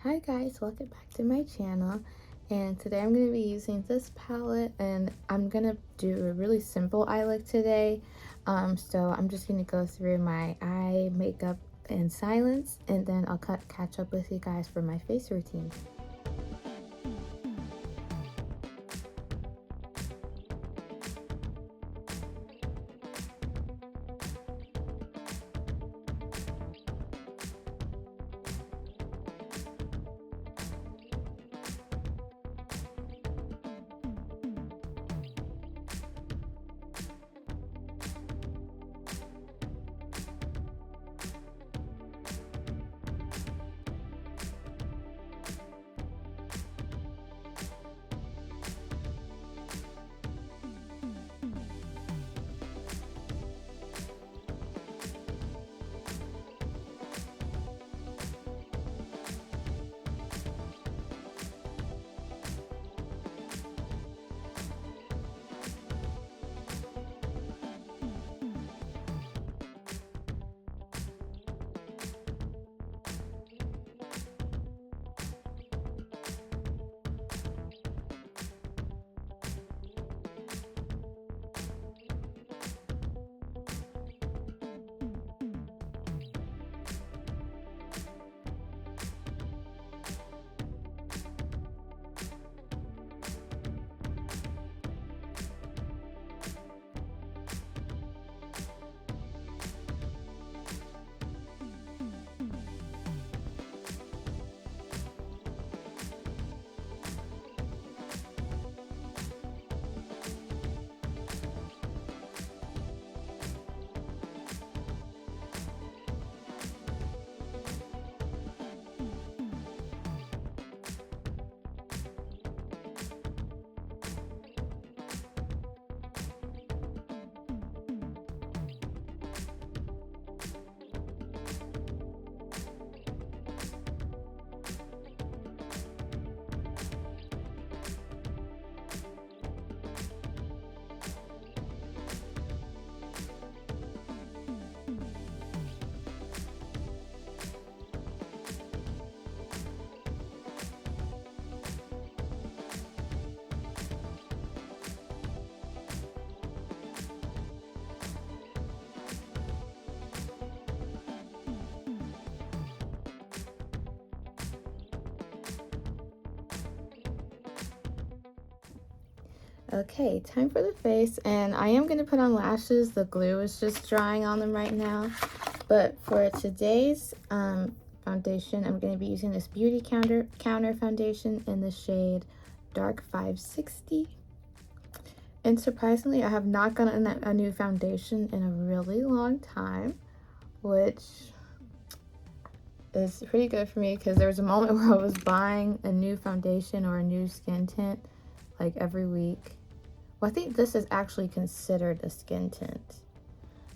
Hi guys, welcome back to my channel, and today I'm going to be using this palette, and I'm going to do a really simple eye look today. So I'm just going to go through my eye makeup in silence, and then I'll catch up with you guys for my face routine. Okay, time for the face, and I am going to put on lashes. The glue is just drying on them right now. But for today's foundation, I'm going to be using this Beauty Counter foundation in the shade Dark 560. And surprisingly, I have not gotten a new foundation in a really long time, which is pretty good for me because there was a moment where I was buying a new foundation or a new skin tint like every week. Well, I think this is actually considered a skin tint.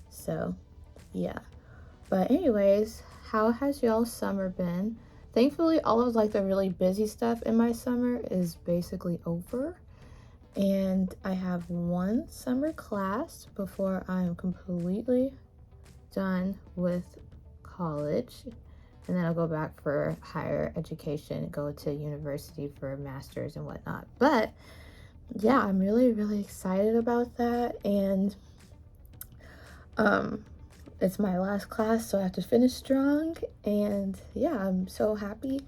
So, yeah. But anyways, how has y'all's summer been? Thankfully, all of like the really busy stuff in my summer is basically over. And I have one summer class before I'm completely done with college. And then I'll go back for higher education, go to university for a master's and whatnot. But yeah, I'm really excited about that. And it's my last class, so I have to finish strong. And yeah, I'm so happy.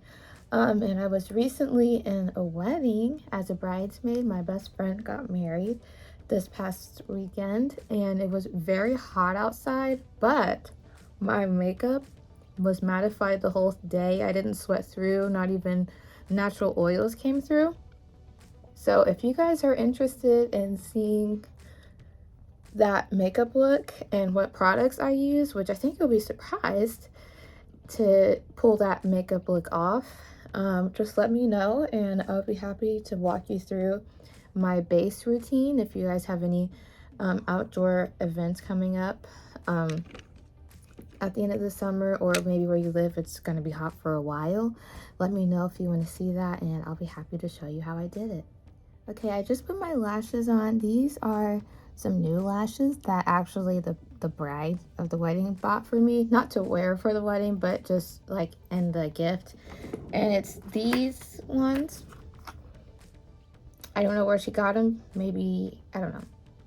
And I was recently in a wedding as a bridesmaid. My best friend got married this past weekend, and it was very hot outside, but my makeup was mattified the whole day. I didn't sweat through, not even natural oils came through. So if you guys are interested in seeing that makeup look and what products I use, which I think you'll be surprised to pull that makeup look off, just let me know and I'll be happy to walk you through my base routine. If you guys have any outdoor events coming up at the end of the summer, or maybe where you live it's going to be hot for a while, let me know if you want to see that and I'll be happy to show you how I did it. Okay, I just put my lashes on. These are some new lashes that actually the the bride of the wedding bought for me. Not to wear for the wedding, but just like in the gift. And it's these ones. I don't know where she got them. Maybe, I don't know.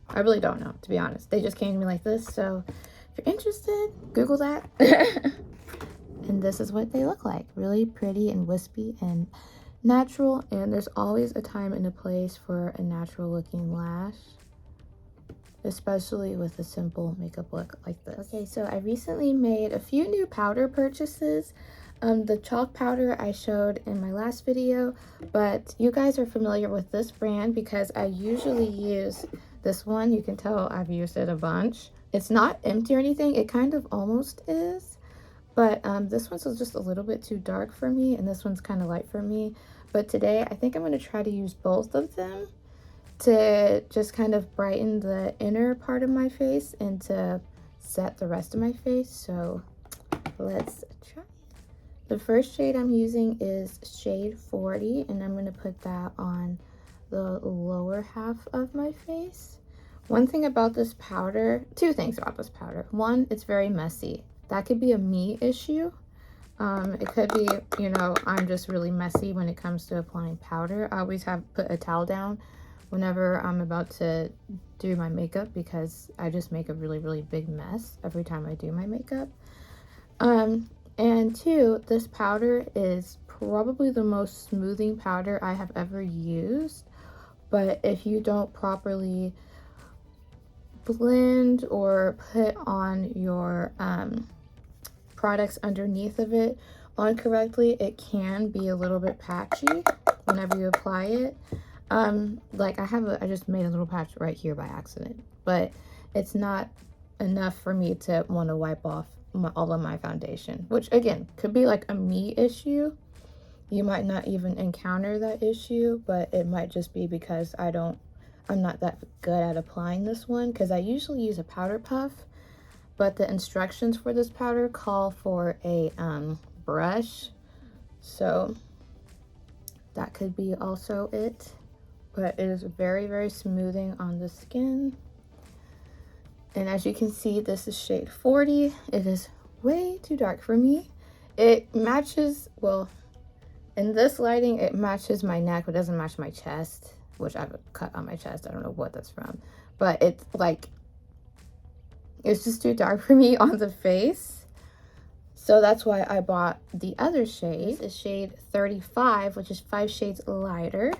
I really don't know, to be honest. They just came to me like this. So if you're interested, Google that. And this is what they look like. Really pretty and wispy and natural. And there's always a time and a place for a natural looking lash, especially with a simple makeup look like this. Okay, so I recently made a few new powder purchases. The chalk powder I showed in my last video, but you guys are familiar with this brand because I usually use this one. You can tell I've used it a bunch. It's not empty or anything. It kind of almost is, but this one's just a little bit too dark for me, and this one's kind of light for me. But today, I think I'm going to try to use both of them to just kind of brighten the inner part of my face and to set the rest of my face. So let's try. The first shade I'm using is shade 40, and I'm going to put that on the lower half of my face. One thing about this powder, two things about this powder. One, it's very messy. That could be a me issue. It could be, you know, I'm just really messy when it comes to applying powder. I always put a towel down whenever I'm about to do my makeup because I just make a really, really big mess every time I do my makeup. And two, this powder is probably the most smoothing powder I have ever used. But if you don't properly blend or put on your products underneath of it on correctly, it can be a little bit patchy whenever you apply it. Like I just made a little patch right here by accident, but it's not enough for me to want to wipe off all of my foundation, which again could be like a me issue. You might not even encounter that issue, but it might just be because I'm not that good at applying this one, because I usually use a powder puff, but the instructions for this powder call for a brush, so that could be also it. But it is very, very smoothing on the skin. And as you can see, this is shade 40. It is way too dark for me. It matches, well, in this lighting, it matches my neck, but doesn't match my chest, which I have a cut on my chest. I don't know what that's from. But it's like, it's just too dark for me on the face. So that's why I bought the other shade. This is shade 35, which is 5 shades lighter.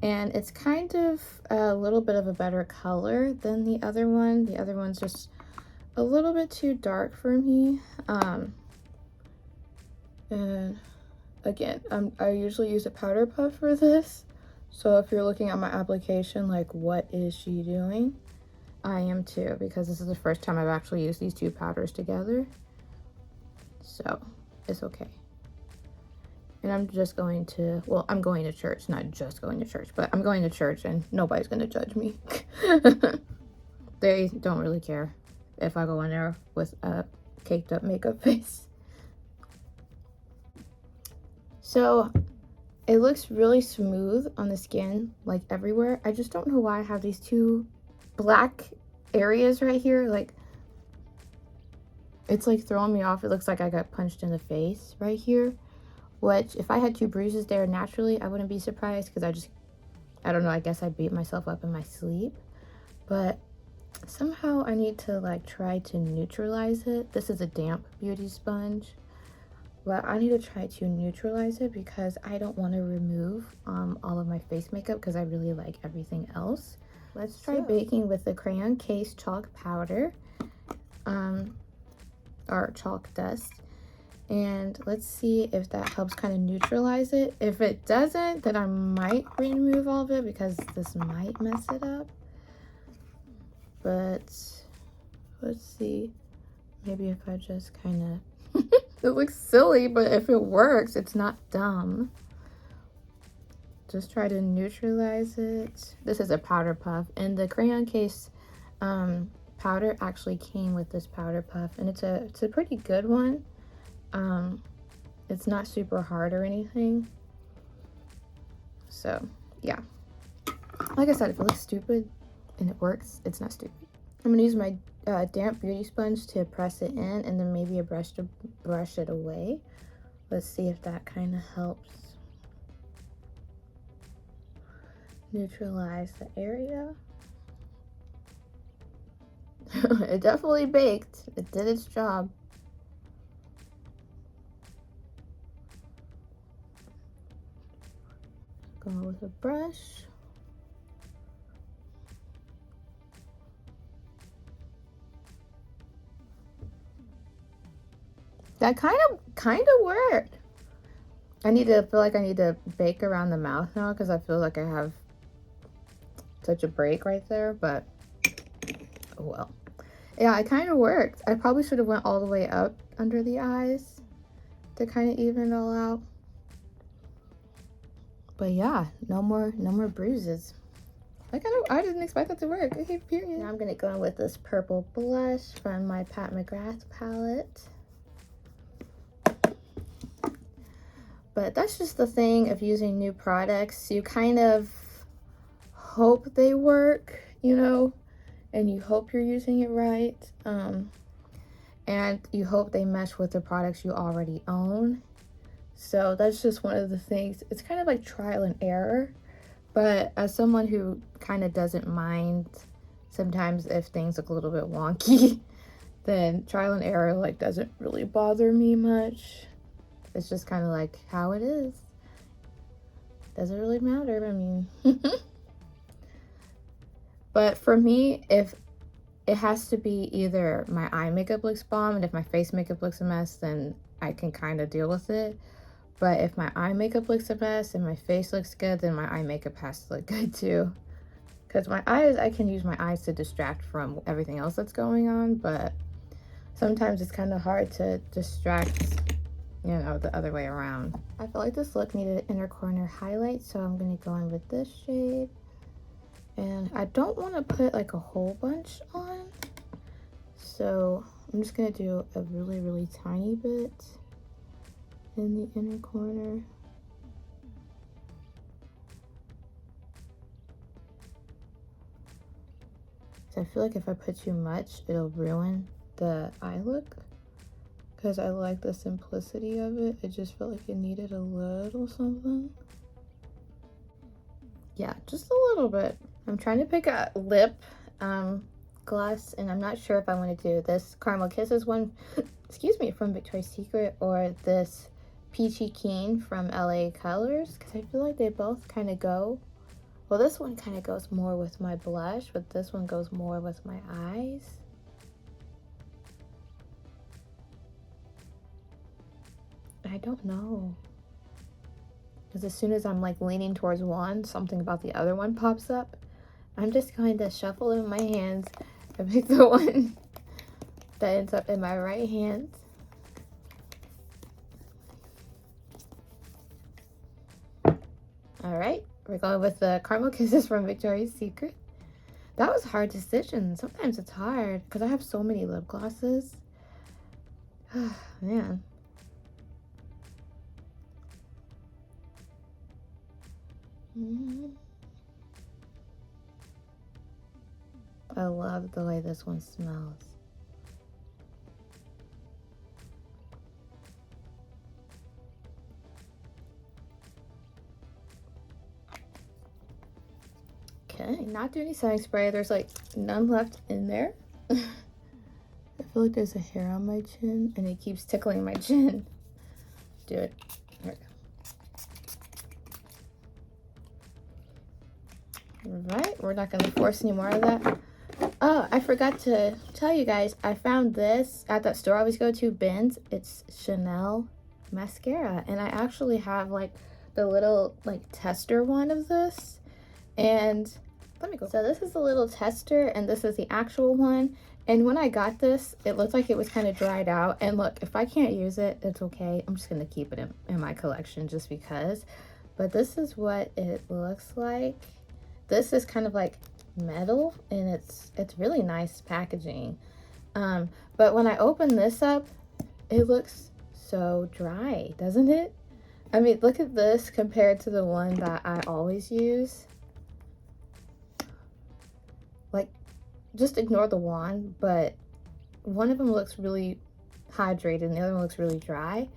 And it's kind of a little bit of a better color than the other one. The other one's just a little bit too dark for me. And again, I usually use a powder puff for this. So if you're looking at my application, like, what is she doing? I am too, because this is the first time I've actually used these two powders together. So it's okay. And I'm just going to, well, I'm going to church, not just going to church, but I'm going to church and nobody's going to judge me. They don't really care if I go in there with a caked up makeup face. So it looks really smooth on the skin, like everywhere. I just don't know why I have these two black areas right here. Like, it's like throwing me off. It looks like I got punched in the face right here. Which, if I had 2 bruises there naturally, I wouldn't be surprised, because I don't know, I guess I beat myself up in my sleep. But somehow I need to like try to neutralize it. This is a damp beauty sponge, but I need to try to neutralize it because I don't want to remove all of my face makeup, because I really like everything else. Let's try baking with the Crayon Case chalk powder, or chalk dust. And let's see if that helps kind of neutralize it. If it doesn't, then I might remove all of it, because this might mess it up. But let's see. Maybe if I just kind of... It looks silly, but if it works, it's not dumb. Just try to neutralize it. This is a powder puff. And the Crayon Case powder actually came with this powder puff. And it's a pretty good one. It's not super hard or anything. So yeah, like I said, if it looks stupid and it works, it's not stupid. I'm gonna use my damp beauty sponge to press it in, and then maybe a brush to brush it away. Let's see if that kind of helps neutralize the area. It definitely baked. It did its job. Going with a brush. That kind of worked. I feel like I need to bake around the mouth now because I feel like I have such a break right there, but oh well. Yeah, it kind of worked. I probably should have went all the way up under the eyes to kind of even it all out. But yeah, no more bruises. I didn't expect that to work. Okay, period. Now I'm gonna go in with this purple blush from my Pat McGrath palette. But that's just the thing of using new products. You kind of hope they work, you know, and you hope you're using it right. And you hope they mesh with the products you already own. So that's just one of the things. It's kind of like trial and error. But as someone who kind of doesn't mind sometimes if things look a little bit wonky, then trial and error like doesn't really bother me much. It's just kind of like how it is. Doesn't really matter. I mean, but for me, if it has to be either my eye makeup looks bomb, and if my face makeup looks a mess, then I can kind of deal with it. But if my eye makeup looks a mess and my face looks good, then my eye makeup has to look good too. Because my eyes, I can use my eyes to distract from everything else that's going on, but sometimes it's kind of hard to distract, you know, the other way around. I feel like this look needed an inner corner highlight, so I'm going to go in with this shade. And I don't want to put like a whole bunch on, so I'm just going to do a really, really tiny bit in the inner corner. So I feel like if I put too much, it'll ruin the eye look. Because I like the simplicity of it. It just felt like it needed a little something. Yeah, just a little bit. I'm trying to pick a lip gloss, and I'm not sure if I want to do this Caramel Kisses one, excuse me, from Victoria's Secret, or this Peachy Keen from LA Colors, because I feel like they both kind of go. Well, this one kind of goes more with my blush, but this one goes more with my eyes. I don't know. Because as soon as I'm like leaning towards one, something about the other one pops up. I'm just going to shuffle it in my hands and pick the one that ends up in my right hand. All right, we're going with the Caramel Kisses from Victoria's Secret. That was hard to stitch, and sometimes it's hard because I have so many lip glosses. Man. I love the way this one smells. Okay, not doing any setting spray. There's like none left in there. I feel like there's a hair on my chin and it keeps tickling my chin. Do it. There we go. Alright, we're not going to force any more of that. Oh, I forgot to tell you guys, I found this at that store I always go to, Ben's. It's Chanel mascara, and I actually have like the little like tester one of this, and let me go. So this is the little tester, and this is the actual one. And when I got this, it looked like it was kind of dried out. And look, if I can't use it, it's okay. I'm just gonna keep it in my collection just because. But this is what it looks like. This is kind of like metal, and it's really nice packaging. But when I open this up, it looks so dry, doesn't it? I mean, look at this compared to the one that I always use. Like, just ignore the wand, but one of them looks really hydrated and the other one looks really dry.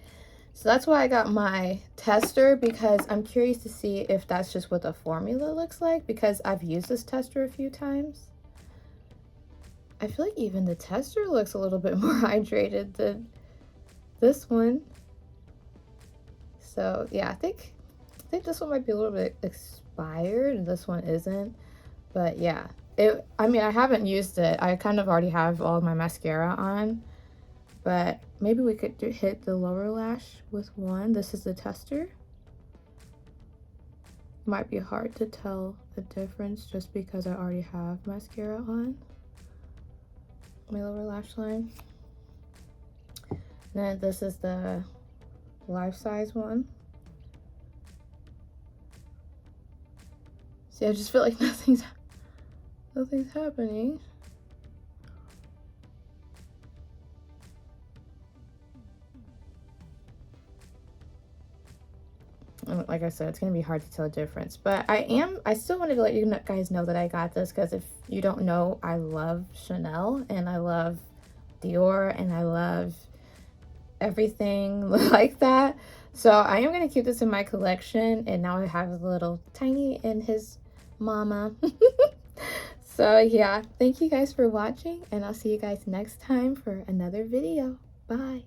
So that's why I got my tester, because I'm curious to see if that's just what the formula looks like, because I've used this tester a few times. I feel like even the tester looks a little bit more hydrated than this one. So yeah, I think this one might be a little bit expired and this one isn't. But yeah, I mean, I haven't used it. I kind of already have all of my mascara on. But maybe we could hit the lower lash with one. This is the tester. Might be hard to tell the difference just because I already have mascara on my lower lash line. And then this is the life size one. See, I just feel like nothing's happening. Like I said, it's gonna be hard to tell a difference, but I still wanted to let you guys know that I got this, because if you don't know, I love Chanel and I love Dior and I love everything like that. So I am gonna keep this in my collection, and now I have a little tiny in his mama. So yeah, thank you guys for watching, and I'll see you guys next time for another video. Bye.